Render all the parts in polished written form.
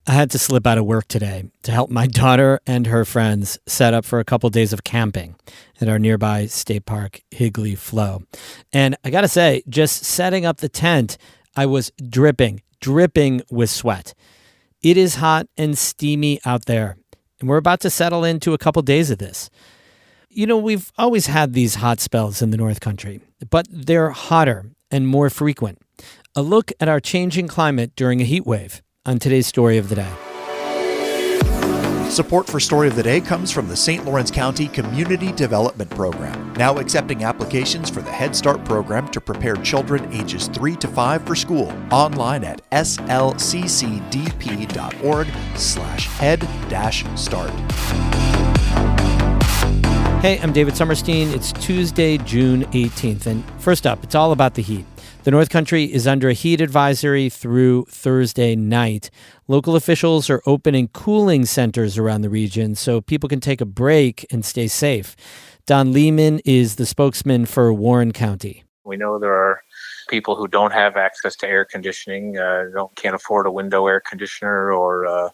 I had to slip out of work today to help my daughter and her friends set up for a couple days of camping at our nearby state park, Higley Flow. And I got to say, just setting up the tent, I was dripping with sweat. It is hot and steamy out there, and we're about to settle into a couple days of this. You know, we've always had these hot spells in the North Country, but they're hotter and more frequent. A look at our changing climate during a heat wave on today's Story of the Day. Support for Story of the Day comes from the St. Lawrence County Community Development Program, now accepting applications for the Head Start program to prepare children ages 3 to 5 for school. Online at slccdp.org/head-start. Hey, I'm David Summerstein. It's Tuesday, June 18th. And first up, it's all about the heat. The North Country is under a heat advisory through Thursday night. Local officials are opening cooling centers around the region so people can take a break and stay safe. Don Lehman is the spokesman for Warren County. We know there are people who don't have access to air conditioning, can't afford a window air conditioner, or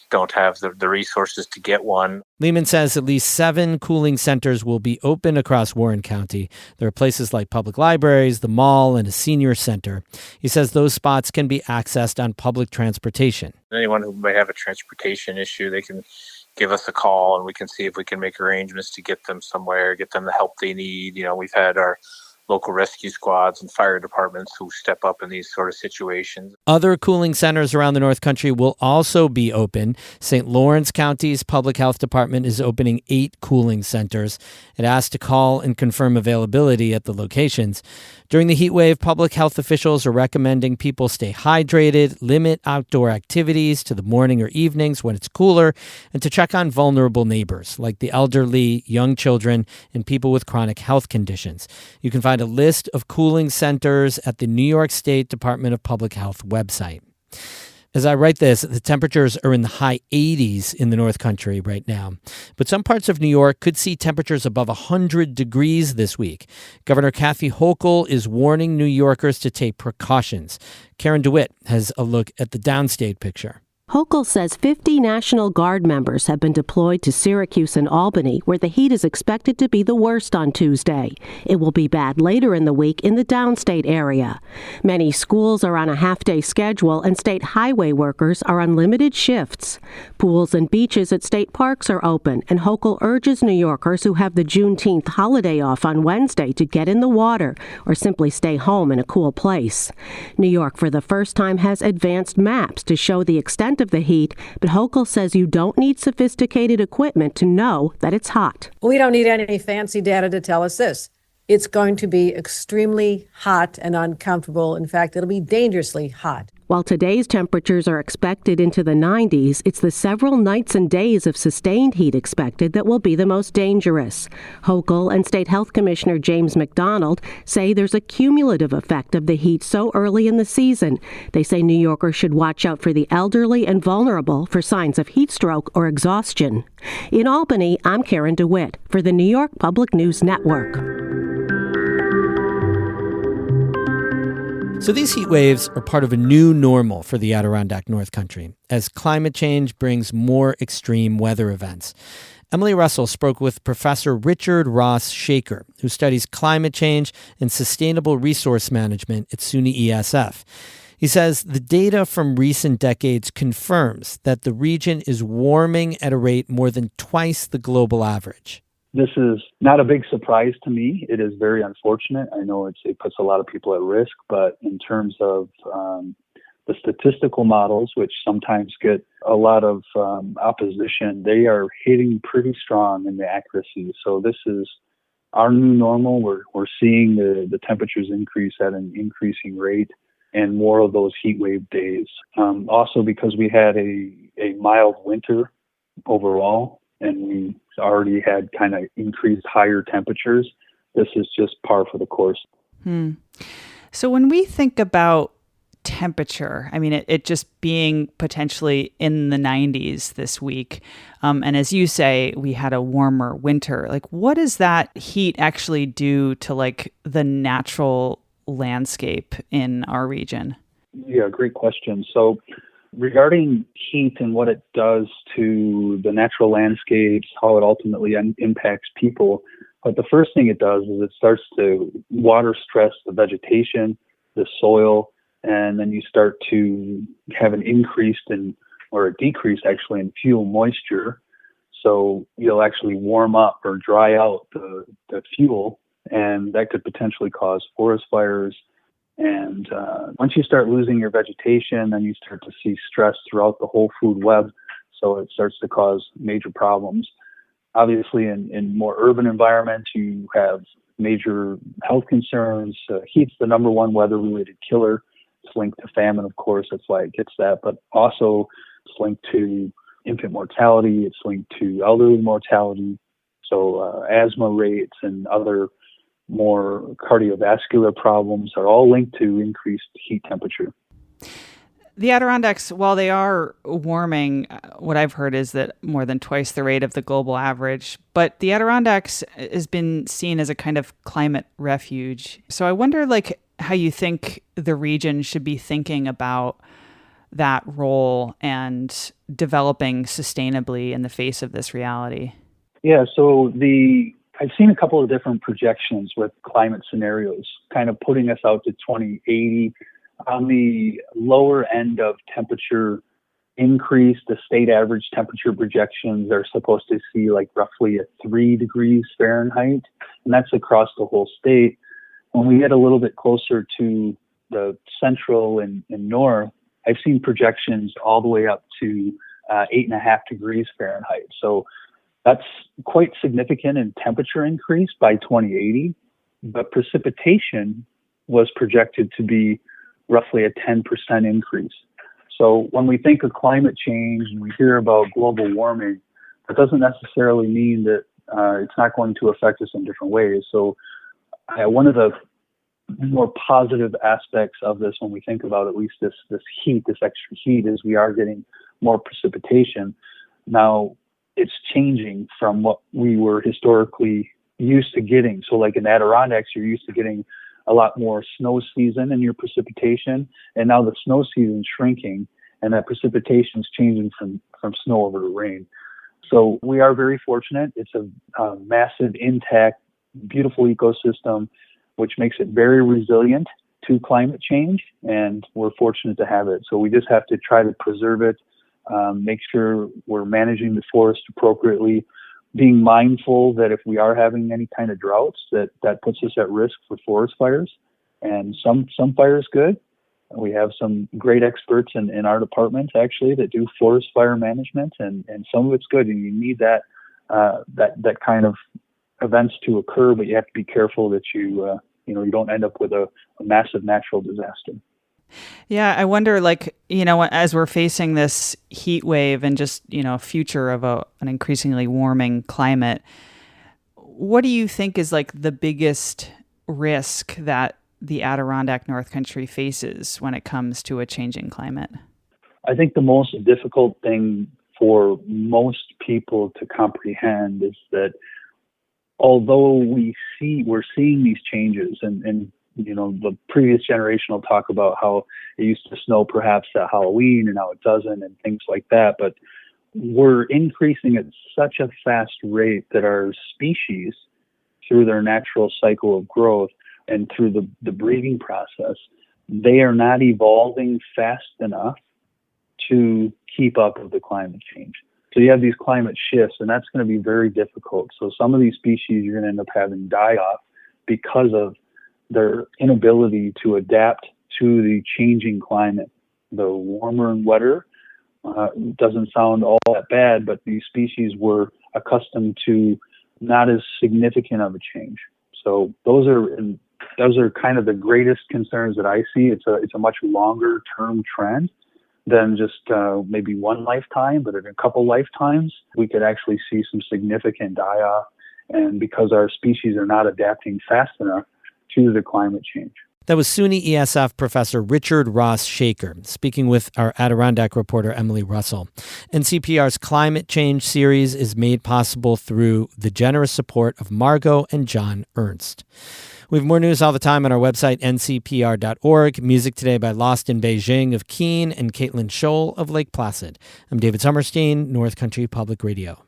don't have the resources to get one. Lehman says at least 7 cooling centers will be open across Warren County. There are places like public libraries, the mall, and a senior center. He says those spots can be accessed on public transportation. Anyone who may have a transportation issue, they can give us a call and we can see if we can make arrangements to get them somewhere, get them the help they need. You know, we've had our local rescue squads and fire departments who step up in these sort of situations. Other cooling centers around the North Country will also be open. St. Lawrence County's Public Health Department is opening 8 cooling centers. It asked to call and confirm availability at the locations. During the heat wave, public health officials are recommending people stay hydrated, limit outdoor activities to the morning or evenings when it's cooler, and to check on vulnerable neighbors like the elderly, young children, and people with chronic health conditions. You can find a list of cooling centers at the New York State Department of Public Health website. As I write this, the temperatures are in the high 80s in the North Country right now. But some parts of New York could see temperatures above 100 degrees this week. Governor Kathy Hochul is warning New Yorkers to take precautions. Karen DeWitt has a look at the downstate picture. Hochul says 50 National Guard members have been deployed to Syracuse and Albany, where the heat is expected to be the worst on Tuesday. It will be bad later in the week in the downstate area. Many schools are on a half-day schedule, and state highway workers are on limited shifts. Pools and beaches at state parks are open, and Hochul urges New Yorkers who have the Juneteenth holiday off on Wednesday to get in the water or simply stay home in a cool place. New York, for the first time, has advanced maps to show the extent of the heat, but Hochul says you don't need sophisticated equipment to know that it's hot. We don't need any fancy data to tell us this. It's going to be extremely hot and uncomfortable. In fact, it'll be dangerously hot. While today's temperatures are expected into the 90s, it's the several nights and days of sustained heat expected that will be the most dangerous. Hochul and State Health Commissioner James McDonald say there's a cumulative effect of the heat so early in the season. They say New Yorkers should watch out for the elderly and vulnerable for signs of heat stroke or exhaustion. In Albany, I'm Karen DeWitt for the New York Public News Network. So these heat waves are part of a new normal for the Adirondack North Country as climate change brings more extreme weather events. Emily Russell spoke with Professor Richard Ross Shaker, who studies climate change and sustainable resource management at SUNY ESF. He says the data from recent decades confirms that the region is warming at a rate more than twice the global average. This is not a big surprise to me. It is very unfortunate. I know it puts a lot of people at risk, but in terms of the statistical models, which sometimes get a lot of opposition, they are hitting pretty strong in the accuracy. So this is our new normal. We're seeing the temperatures increase at an increasing rate and more of those heat wave days. Also because we had a mild winter overall, and we already had kind of increased higher temperatures, this is just par for the course. So when we think about temperature, I mean, it just being potentially in the 90s this week, and as you say, we had a warmer winter. Like, what does that heat actually do to like the natural landscape in our region? Yeah, great question. So regarding heat and what it does to the natural landscapes, how it ultimately impacts people, but the first thing it does is it starts to water stress the vegetation, the soil, and then you start to have an increased or a decrease actually in fuel moisture. So you'll actually warm up or dry out the fuel, and that could potentially cause forest fires. And once you start losing your vegetation, then you start to see stress throughout the whole food web. So it starts to cause major problems. Obviously, in more urban environments, you have major health concerns. Heat's the number one weather-related killer. It's linked to famine, of course. That's why it gets that. But also, it's linked to infant mortality. It's linked to elderly mortality. So asthma rates and other more cardiovascular problems are all linked to increased heat temperature. The Adirondacks, while they are warming, what I've heard is that more than twice the rate of the global average. But the Adirondacks has been seen as a kind of climate refuge. So I wonder, how you think the region should be thinking about that role and developing sustainably in the face of this reality. Yeah, so I've seen a couple of different projections with climate scenarios, kind of putting us out to 2080. On the lower end of temperature increase, the state average temperature projections are supposed to see roughly 3 degrees Fahrenheit, and that's across the whole state. When we get a little bit closer to the central and north, I've seen projections all the way up to 8.5 degrees Fahrenheit. So that's quite significant in temperature increase by 2080, but precipitation was projected to be roughly a 10% increase. So when we think of climate change and we hear about global warming, that doesn't necessarily mean that it's not going to affect us in different ways. So one of the more positive aspects of this, when we think about at least this heat, this extra heat, is we are getting more precipitation. Now, it's changing from what we were historically used to getting. So in Adirondacks, you're used to getting a lot more snow season in your precipitation, and now the snow season's shrinking, and that precipitation is changing from snow over to rain. So we are very fortunate. It's a massive, intact, beautiful ecosystem, which makes it very resilient to climate change, and we're fortunate to have it. So we just have to try to preserve it, make sure we're managing the forest appropriately, being mindful that if we are having any kind of droughts, that puts us at risk for forest fires. And some fires good. We have some great experts in our department actually that do forest fire management, and some of it's good. And you need that kind of events to occur, but you have to be careful that you don't end up with a massive natural disaster. Yeah, I wonder, as we're facing this heat wave and just, future of an increasingly warming climate, what do you think is the biggest risk that the Adirondack North Country faces when it comes to a changing climate? I think the most difficult thing for most people to comprehend is that although we're seeing these changes, and the previous generation will talk about how it used to snow perhaps at Halloween and now it doesn't and things like that. But we're increasing at such a fast rate that our species, through their natural cycle of growth and through the breeding process, they are not evolving fast enough to keep up with the climate change. So you have these climate shifts, and that's going to be very difficult. So some of these species you're going to end up having die off because of their inability to adapt to the changing climate. The warmer and wetter doesn't sound all that bad, but these species were accustomed to not as significant of a change. So those are kind of the greatest concerns that I see. It's a much longer term trend than just maybe one lifetime, but in a couple lifetimes, we could actually see some significant die-off, and because our species are not adapting fast enough to the climate change. That was SUNY ESF professor Richard Ross Shaker speaking with our Adirondack reporter Emily Russell. NCPR's Climate Change series is made possible through the generous support of Margot and John Ernst. We have more news all the time on our website, ncpr.org. Music today by Lost in Beijing of Keene and Caitlin Scholl of Lake Placid. I'm David Summerstein, North Country Public Radio.